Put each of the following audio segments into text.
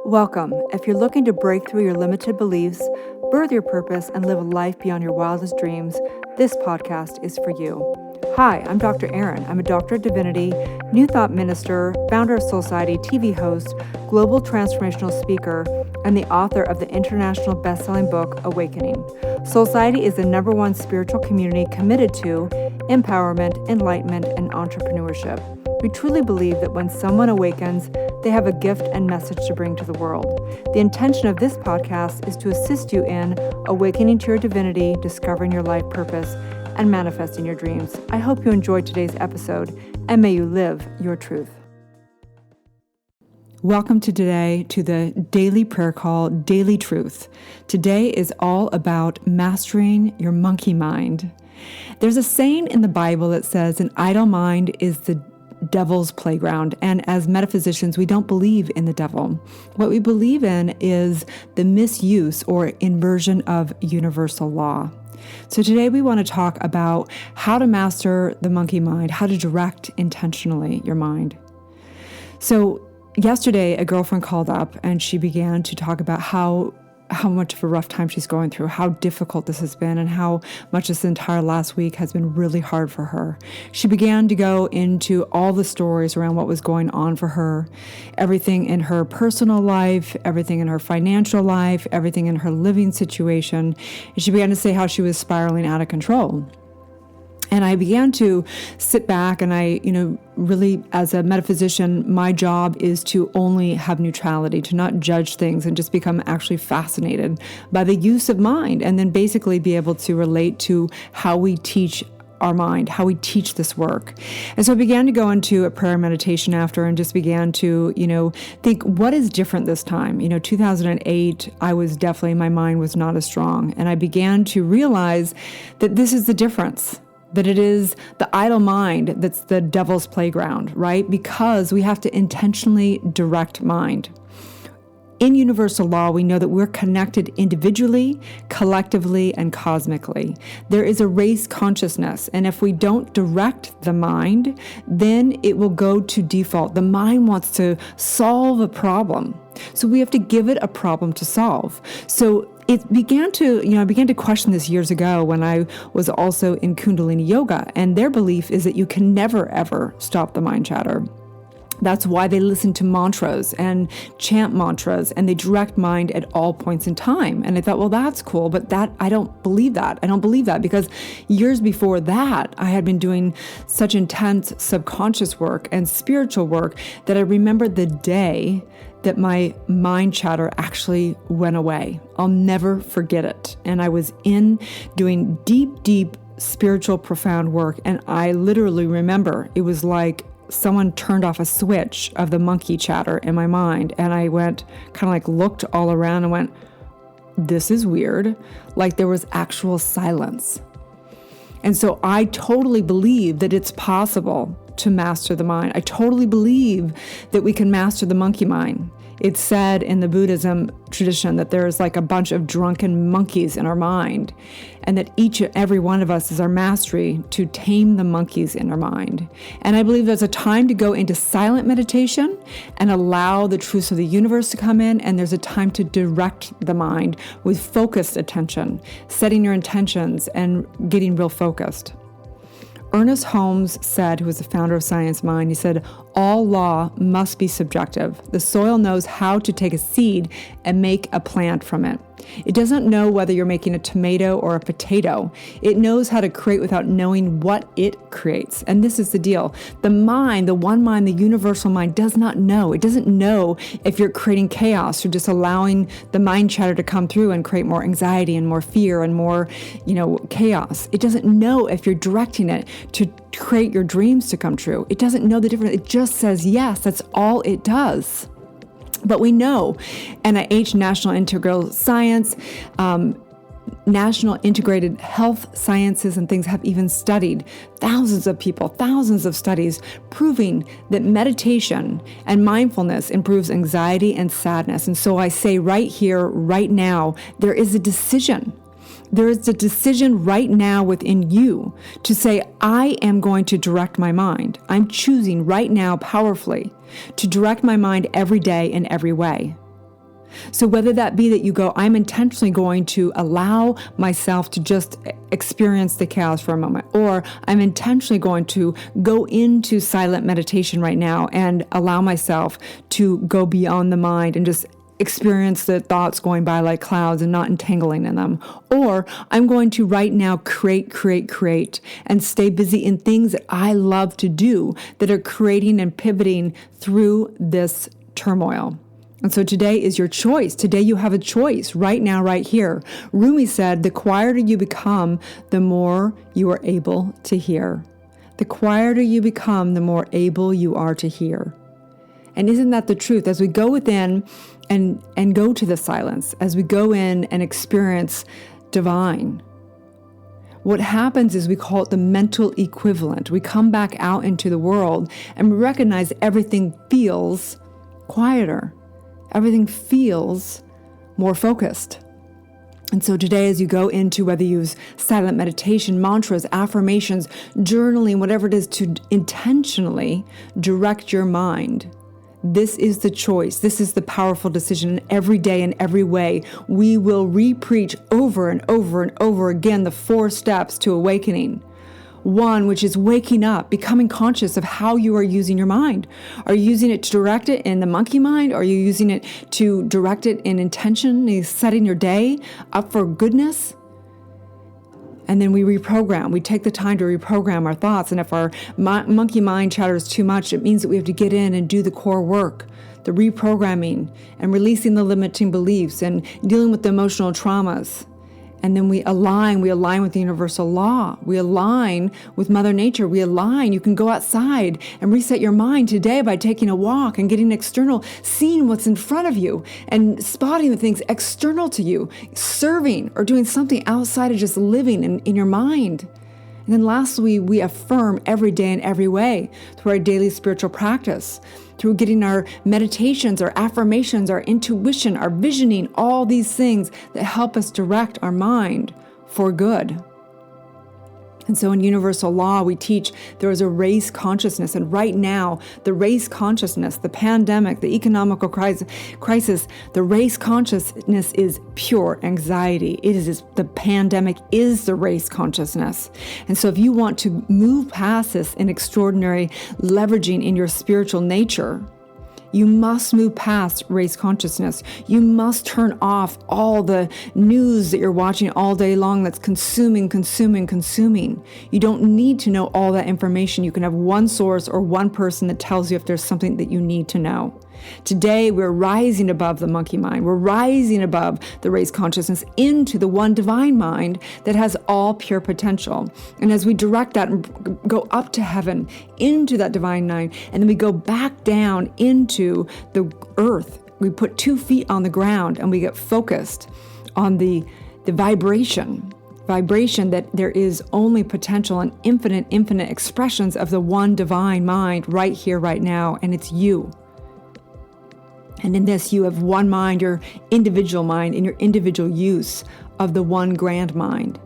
Welcome. If you're looking to break through your limited beliefs, birth your purpose, and live a life beyond your wildest dreams, this podcast is for you. Hi, I'm Dr. Erin. I'm a doctor of divinity, New Thought minister, founder of Society, TV host, global transformational speaker, and the author of the international bestselling book, Awakening. Society is the #1 spiritual community committed to empowerment, enlightenment, and entrepreneurship. We truly believe that when someone awakens, they have a gift and message to bring to the world. The intention of this podcast is to assist you in awakening to your divinity, discovering your life purpose, and manifesting your dreams. I hope you enjoyed today's episode, and may you live your truth. Welcome to the daily prayer call, Daily Truth. Today is all about mastering your monkey mind. There's a saying in the Bible that says, an idle mind is the devil's playground. And as metaphysicians, we don't believe in the devil. What we believe in is the misuse or inversion of universal law. So today we want to talk about how to master the monkey mind, how to direct intentionally your mind. So yesterday, a girlfriend called up and she began to talk about how much of a rough time she's going through, how difficult this has been, and how much this entire last week has been really hard for her. She began to go into all the stories around what was going on for her, everything in her personal life, everything in her financial life, everything in her living situation. And she began to say how she was spiraling out of control. And I began to sit back and really as a metaphysician, my job is to only have neutrality, to not judge things and just become actually fascinated by the use of mind and then basically be able to relate to how we teach our mind, how we teach this work. And so I began to go into a prayer meditation after and just began to, think what is different this time. 2008, my mind was not as strong. And I began to realize that this is the difference. That it is the idle mind that's the devil's playground, right? Because we have to intentionally direct mind. In universal law, we know that we're connected individually, collectively, and cosmically. There is a race consciousness, and if we don't direct the mind, then it will go to default. The mind wants to solve a problem, so we have to give it a problem to solve. So it began to, I began to question this years ago when I was also in Kundalini yoga, and their belief is that you can never, ever stop the mind chatter. That's why they listen to mantras and chant mantras, and they direct mind at all points in time. And I thought, well, that's cool, but I don't believe that. I don't believe that because years before that, I had been doing such intense subconscious work and spiritual work that I remembered the day that my mind chatter actually went away. I'll never forget it. And I was in doing deep spiritual, profound work. And I literally remember it was like someone turned off a switch of the monkey chatter in my mind. And I went looked all around and went, this is weird. Like there was actual silence. And so I totally believe that it's possible to master the mind. I totally believe that we can master the monkey mind. It's said in the Buddhism tradition that there's like a bunch of drunken monkeys in our mind, and that each and every one of us is our mastery to tame the monkeys in our mind. And I believe there's a time to go into silent meditation and allow the truths of the universe to come in, and there's a time to direct the mind with focused attention, setting your intentions and getting real focused. Ernest Holmes said, who was the founder of Science Mind, he said, all law must be subjective. The soil knows how to take a seed and make a plant from it. It doesn't know whether you're making a tomato or a potato. It knows how to create without knowing what it creates. And this is the deal. The mind, the one mind, the universal mind does not know. It doesn't know if you're creating chaos or just allowing the mind chatter to come through and create more anxiety and more fear and more, chaos. It doesn't know if you're directing it to create your dreams to come true. It doesn't know the difference. It just says yes. That's all it does. But we know NIH, National Integral Science, National Integrated Health Sciences and things have even studied thousands of people, thousands of studies proving that meditation and mindfulness improves anxiety and sadness. And so I say right here, right now, there is a decision. There is a decision right now within you to say, I am going to direct my mind. I'm choosing right now powerfully to direct my mind every day in every way. So whether that be that you go, I'm intentionally going to allow myself to just experience the chaos for a moment, or I'm intentionally going to go into silent meditation right now and allow myself to go beyond the mind and just experience the thoughts going by like clouds and not entangling in them. Or I'm going to right now create, and stay busy in things that I love to do that are creating and pivoting through this turmoil. And so today is your choice. Today you have a choice right now, right here. Rumi said, the quieter you become, the more you are able to hear. The quieter you become, the more able you are to hear. And isn't that the truth? As we go within and go to the silence, as we go in and experience divine, what happens is we call it the mental equivalent. We come back out into the world and we recognize everything feels quieter. Everything feels more focused. And so today, as you go into whether you use silent meditation, mantras, affirmations, journaling, whatever it is, to intentionally direct your mind, this is the choice. This is the powerful decision. And every day in every way, we will re-preach over and over and over again the 4 steps to awakening. 1, which is waking up, becoming conscious of how you are using your mind. Are you using it to direct it in the monkey mind? Are you using it to direct it in intention, setting your day up for goodness? And then we reprogram. We take the time to reprogram our thoughts. And if our monkey mind chatters too much, it means that we have to get in and do the core work, the reprogramming and releasing the limiting beliefs and dealing with the emotional traumas. And then we align with the universal law. We align with Mother Nature. We align. You can go outside and reset your mind today by taking a walk and getting external, seeing what's in front of you and spotting the things external to you, serving or doing something outside of just living in your mind. And then lastly, we affirm every day in every way through our daily spiritual practice, through getting our meditations, our affirmations, our intuition, our visioning, all these things that help us direct our mind for good. And so in universal law, we teach there is a race consciousness. And right now, the race consciousness, the pandemic, the economical crisis, the race consciousness is pure anxiety. The pandemic is the race consciousness. And so if you want to move past this in extraordinary leveraging in your spiritual nature, you must move past race consciousness. You must turn off all the news that you're watching all day long that's consuming. You don't need to know all that information. You can have one source or one person that tells you if there's something that you need to know. Today, we're rising above the monkey mind. We're rising above the race consciousness into the one divine mind that has all pure potential. And as we direct that and go up to heaven, into that divine mind, and then we go back down into the earth, we put 2 feet on the ground and we get focused on the vibration that there is only potential and infinite expressions of the one divine mind right here, right now, and it's you. And in this, you have one mind, your individual mind, and your individual use of the one grand mind.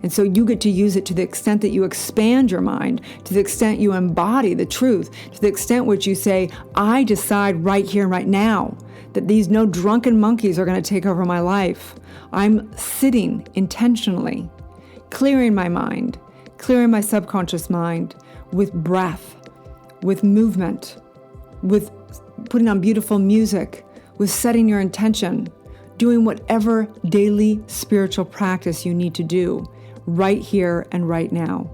And so you get to use it to the extent that you expand your mind, to the extent you embody the truth, to the extent which you say, I decide right here and right now that these no drunken monkeys are going to take over my life. I'm sitting intentionally, clearing my mind, clearing my subconscious mind with breath, with movement, with putting on beautiful music, with setting your intention, doing whatever daily spiritual practice you need to do right here and right now.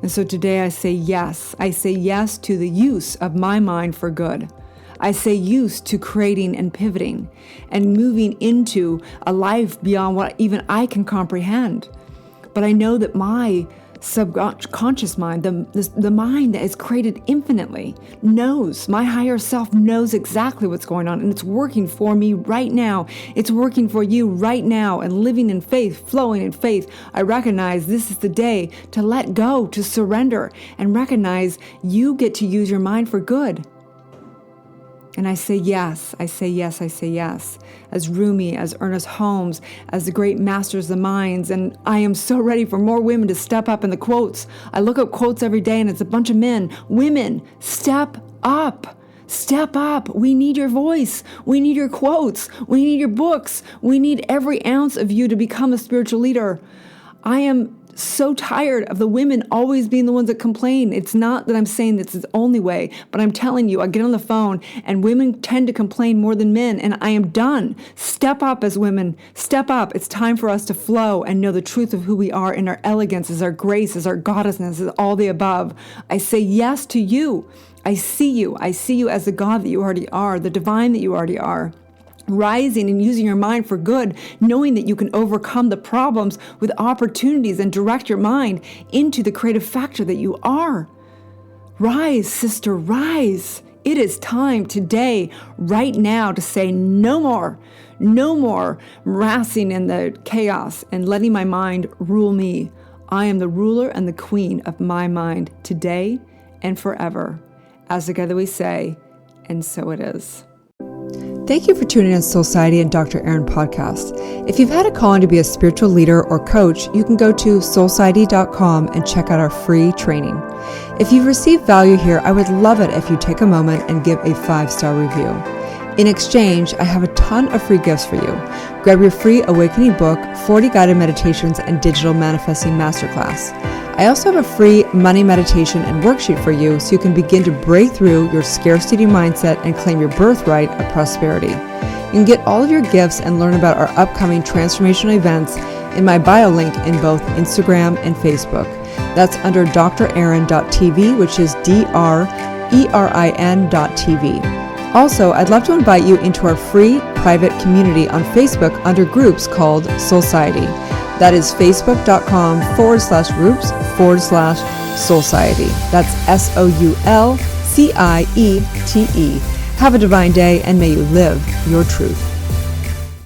And so today I say yes. I say yes to the use of my mind for good. I say yes to creating and pivoting and moving into a life beyond what even I can comprehend. But I know that my subconscious mind, the mind that is created infinitely, knows, my higher self knows exactly what's going on, and it's working for me right now. It's working for you right now, and living in faith, flowing in faith. I recognize this is the day to let go, to surrender, and recognize you get to use your mind for good. And I say yes, I say yes, I say yes. As Rumi, as Ernest Holmes, as the great masters of the minds. And I am so ready for more women to step up in the quotes. I look up quotes every day and it's a bunch of men. Women, step up. Step up. We need your voice. We need your quotes. We need your books. We need every ounce of you to become a spiritual leader. I am so tired of the women always being the ones that complain. It's not that I'm saying this is the only way, but I'm telling you, I get on the phone and women tend to complain more than men, and I am done. Step up as women. Step up. It's time for us to flow and know the truth of who we are in our elegance, as our grace, as our goddessness, as all the above. I say yes to you. I see you. I see you as the God that you already are, the divine that you already are. Rising and using your mind for good, knowing that you can overcome the problems with opportunities and direct your mind into the creative factor that you are. Rise, sister, rise. It is time today, right now, to say no more harassing in the chaos and letting my mind rule me. I am the ruler and the queen of my mind today and forever. As together we say, and so it is. Thank you for tuning in to Soulciety and Dr. Erin podcast. If you've had a calling to be a spiritual leader or coach, you can go to soulciety.com and check out our free training. If you've received value here, I would love it if you take a moment and give a 5-star review. In exchange, I have a ton of free gifts for you. Grab your free awakening book, 40 guided meditations, and digital manifesting masterclass. I also have a free money meditation and worksheet for you so you can begin to break through your scarcity mindset and claim your birthright of prosperity. You can get all of your gifts and learn about our upcoming transformational events in my bio link in both Instagram and Facebook. That's under drerin.tv, which is DRERIN.tv. Also, I'd love to invite you into our free private community on Facebook under groups called Soulciety. That is facebook.com/groups/Soulciety. That's SOULCIETE. Have a divine day and may you live your truth.